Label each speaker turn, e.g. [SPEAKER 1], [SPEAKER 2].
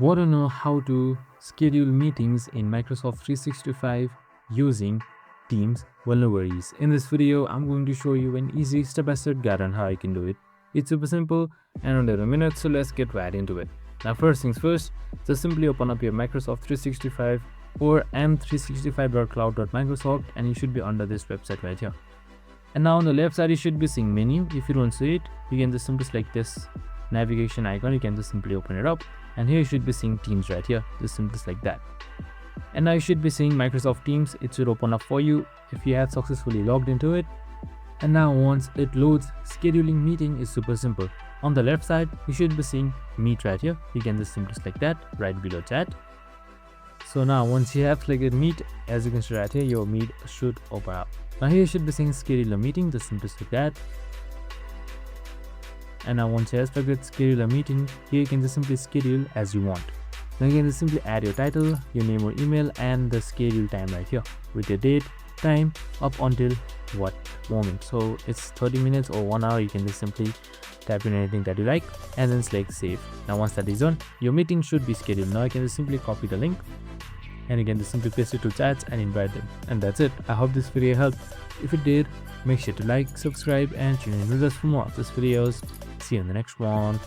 [SPEAKER 1] Want to know how to schedule meetings in Microsoft 365 using Teams? Well, no worries. In this video, I'm going to show you an easy step-by-step guide on how I can do it. It's super simple and under a minute, so let's get right into it. Now, first things first, just simply open up your Microsoft 365 or m365.cloud.microsoft and you should be under this website right here. And now on the left side, you should be seeing menu. If you don't see it, you can just simply select this navigation icon. You can just simply open it up. And here you should be seeing Teams right here. Just simply select that. And now you should be seeing Microsoft Teams. It should open up for you if you have successfully logged into it. And now once it loads, scheduling meeting is super simple. On the left side, you should be seeing Meet right here. You can just simply select that right below chat. So now once you have selected Meet, as you can see right here, your Meet should open up. Now here you should be seeing schedule a meeting. Just simply select that. And now once you have selected schedule a meeting, here you can just simply schedule as you want. Now you can just simply add your title, your name or email, and the schedule time right here with your date, time, up until what moment. So it's 30 minutes or 1 hour. You can just simply type in anything that you like and then select save. Now once that is done, your meeting should be scheduled. Now you can just simply copy the link and you can just simply paste it to chats and invite them. And that's it. I hope this video helped. If it did, make sure to like, subscribe, and tune in with us for more of these videos. See you in the next one.